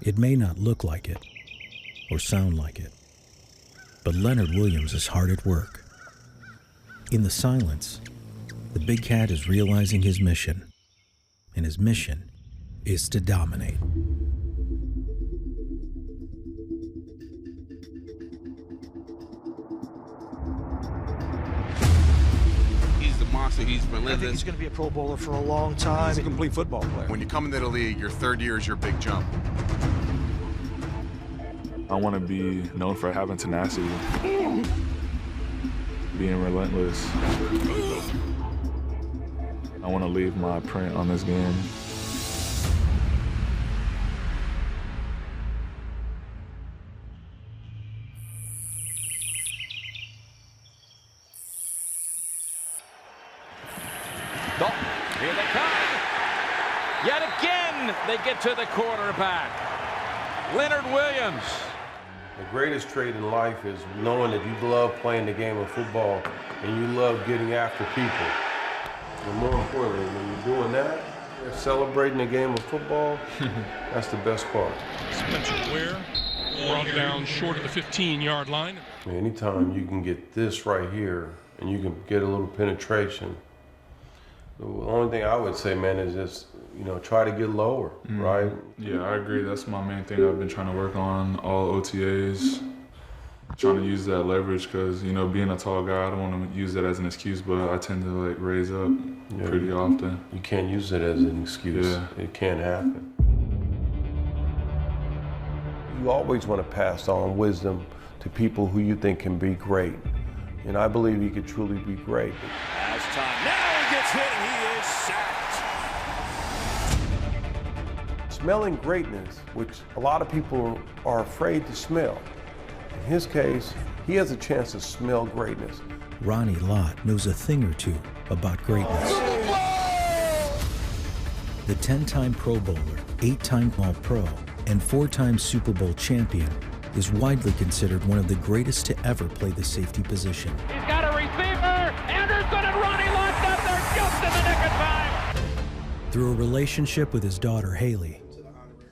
It may not look like it or sound like it, but Leonard Williams is hard at work. In the silence, the big cat is realizing his mission, and his mission is to dominate. He's the monster. He's relentless. I think he's going to be a Pro Bowler for a long time. He's a complete football player. When you come into the league, your third year is your big jump. I want to be known for having tenacity, being relentless. I want to leave my print on this game. Here they come. Yet again, they get to the quarterback. Leonard Williams. The greatest trait in life is knowing that you love playing the game of football and you love getting after people. And more importantly, when you're doing that, you're celebrating the game of football, that's the best part. Spencer Ware brought down short of the 15-yard line. Anytime you can get this right here and you can get a little penetration, the only thing I would say, man, is just, try to get lower, right? Yeah, I agree. That's my main thing I've been trying to work on all OTAs. Trying to use that leverage because, being a tall guy, I don't want to use that as an excuse, but I tend to, raise up pretty often. You can't use it as an excuse. Yeah. It can't happen. You always want to pass on wisdom to people who you think can be great. And I believe he could truly be great. Last time. Now he gets hit and he is sacked. Smelling greatness, which a lot of people are afraid to smell. In his case, he has a chance to smell greatness. Ronnie Lott knows a thing or two about greatness. The 10-time Pro Bowler, 8-time All-Pro, and 4-time Super Bowl champion is widely considered one of the greatest to ever play the safety position. He's got a receiver. Anderson and Ronnie Lott up there just in the nick of time. Through a relationship with his daughter, Haley,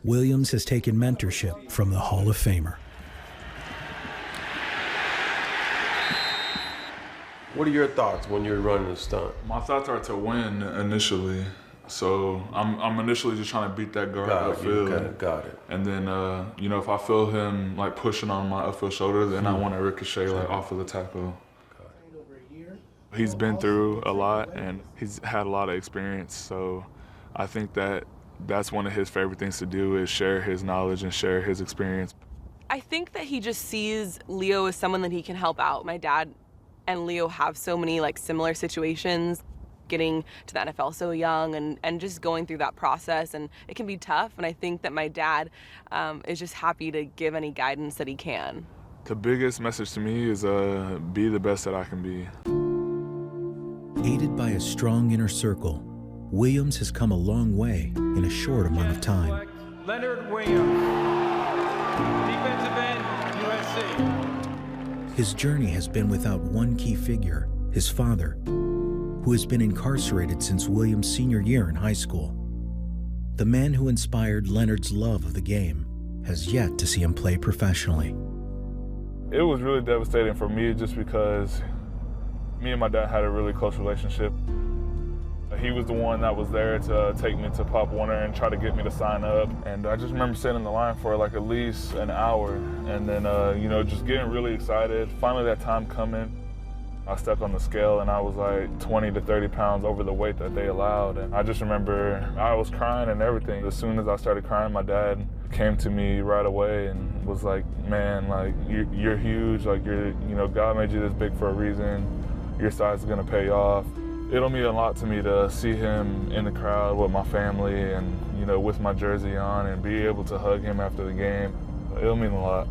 Williams has taken mentorship from the Hall of Famer. What are your thoughts when you're running a stunt? My thoughts are to win initially. So I'm initially just trying to beat that guard upfield. Got it. And then, if I feel him pushing on my upfield shoulder, then I want to ricochet off of the tackle. He's been through a lot and he's had a lot of experience. So I think that's one of his favorite things to do is share his knowledge and share his experience. I think that he just sees Leo as someone that he can help out. My dad and Leo have so many similar situations, getting to the NFL so young and just going through that process, and it can be tough, and I think that my dad is just happy to give any guidance that he can. The biggest message to me is be the best that I can be. Aided by a strong inner circle, Williams has come a long way in a short amount of time. Leonard Williams, defensive end, USC. His journey has been without one key figure, his father, who has been incarcerated since Williams' senior year in high school. The man who inspired Leonard's love of the game has yet to see him play professionally. It was really devastating for me just because me and my dad had a really close relationship. He was the one that was there to take me to Pop Warner and try to get me to sign up. And I just remember sitting in the line for at least an hour and then, just getting really excited. Finally that time coming, I stepped on the scale and I was 20 to 30 pounds over the weight that they allowed. And I just remember I was crying and everything. As soon as I started crying, my dad came to me right away and was like, man, you're huge. God made you this big for a reason. Your size is gonna pay off. It'll mean a lot to me to see him in the crowd with my family and, with my jersey on and be able to hug him after the game. It'll mean a lot.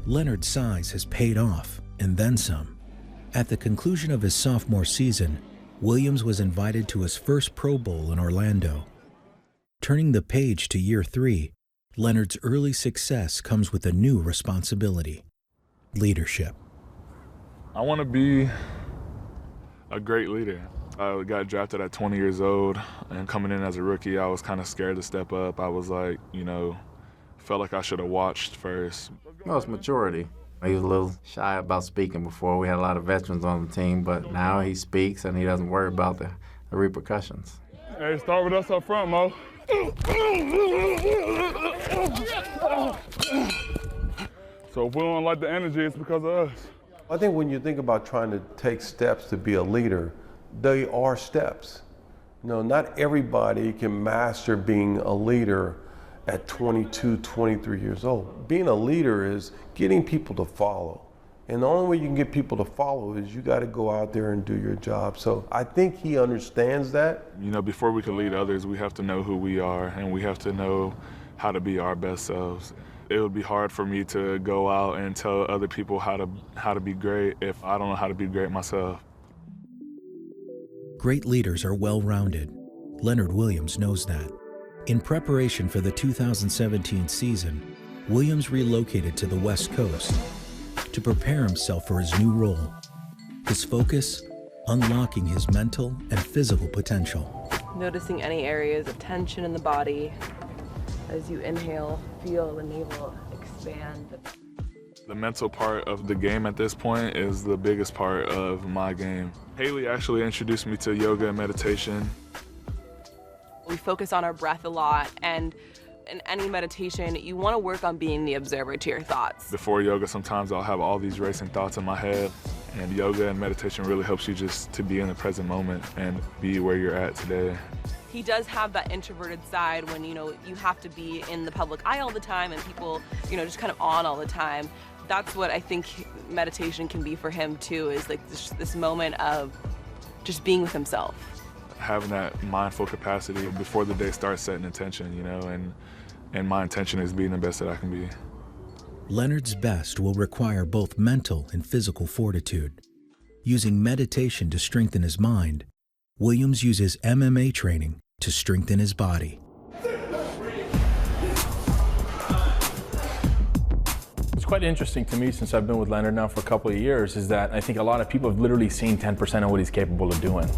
Leonard's size has paid off, and then some. At the conclusion of his sophomore season, Williams was invited to his first Pro Bowl in Orlando. Turning the page to year 3, Leonard's early success comes with a new responsibility: leadership. I want to be a great leader. I got drafted at 20 years old, and coming in as a rookie, I was kind of scared to step up. I was like, felt like I should have watched first. Well, it's maturity. He was a little shy about speaking before. We had a lot of veterans on the team, but now he speaks and he doesn't worry about the repercussions. Hey, start with us up front, Mo. So if we don't like the energy, it's because of us. I think when you think about trying to take steps to be a leader, they are steps. Not everybody can master being a leader at 22, 23 years old. Being a leader is getting people to follow. And the only way you can get people to follow is you got to go out there and do your job. So I think he understands that. Before we can lead others, we have to know who we are, and we have to know how to be our best selves. It would be hard for me to go out and tell other people how to be great if I don't know how to be great myself. Great leaders are well-rounded. Leonard Williams knows that. In preparation for the 2017 season, Williams relocated to the West Coast to prepare himself for his new role. His focus, unlocking his mental and physical potential. Noticing any areas of tension in the body. As you inhale, feel the navel expand. The mental part of the game at this point is the biggest part of my game. Haley actually introduced me to yoga and meditation. We focus on our breath a lot, and in any meditation, you want to work on being the observer to your thoughts. Before yoga, sometimes I'll have all these racing thoughts in my head, and yoga and meditation really helps you just to be in the present moment and be where you're at today. He does have that introverted side when, you have to be in the public eye all the time and people, just kind of on all the time. That's what I think meditation can be for him too, is like this moment of just being with himself. Having that mindful capacity before the day starts, setting intention, and my intention is being the best that I can be. Leonard's best will require both mental and physical fortitude. Using meditation to strengthen his mind, Williams uses MMA training to strengthen his body. It's quite interesting to me, since I've been with Leonard now for a couple of years, is that I think a lot of people have literally seen 10% of what he's capable of doing.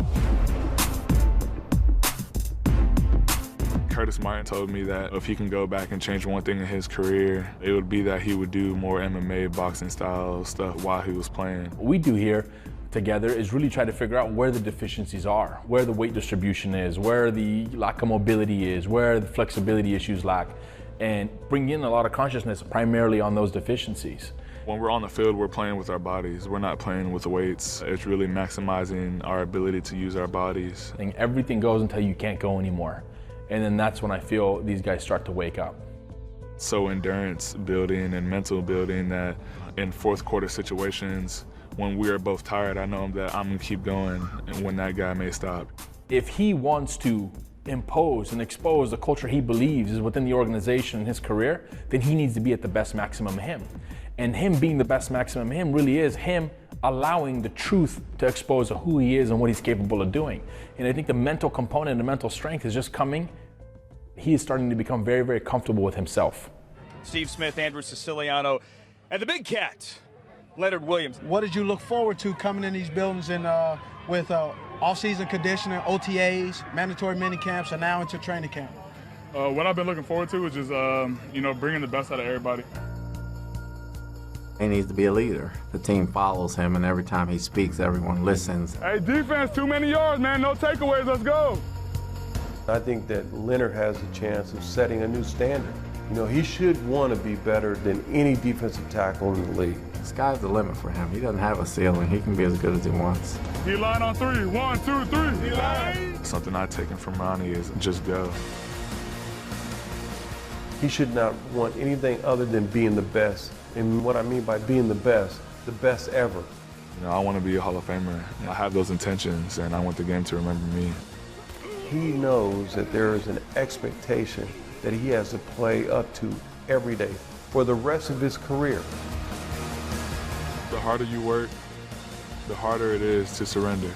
Curtis Martin told me that if he can go back and change one thing in his career, it would be that he would do more MMA boxing style stuff while he was playing. What we do here together is really try to figure out where the deficiencies are, where the weight distribution is, where the lack of mobility is, where the flexibility issues lack, and bring in a lot of consciousness primarily on those deficiencies. When we're on the field, we're playing with our bodies. We're not playing with the weights. It's really maximizing our ability to use our bodies. I think everything goes until you can't go anymore. And then that's when I feel these guys start to wake up. So endurance building and mental building that in fourth quarter situations, when we are both tired, I know that I'm gonna keep going and when that guy may stop. If he wants to impose and expose the culture he believes is within the organization and his career, then he needs to be at the best maximum him. And him being the best maximum him really is him allowing the truth to expose who he is and what he's capable of doing. And I think the mental component, the mental strength is just coming. He is starting to become very, very comfortable with himself. Steve Smith, Andrew Siciliano, and the big cat, Leonard Williams. What did you look forward to coming in these buildings and with off-season conditioning, OTAs, mandatory mini camps, and now into training camp? What I've been looking forward to is just, bringing the best out of everybody. He needs to be a leader. The team follows him, and every time he speaks, everyone listens. Hey, defense, too many yards, man. No takeaways. Let's go. I think that Leonard has a chance of setting a new standard. He should want to be better than any defensive tackle in the league. The sky's the limit for him. He doesn't have a ceiling. He can be as good as he wants. He line on three. 1, 2, 3. He line. Something I've taken from Ronnie is just go. He should not want anything other than being the best. And what I mean by being the best ever. I want to be a Hall of Famer. I have those intentions, and I want the game to remember me. He knows that there is an expectation that he has to play up to every day for the rest of his career. The harder you work, the harder it is to surrender.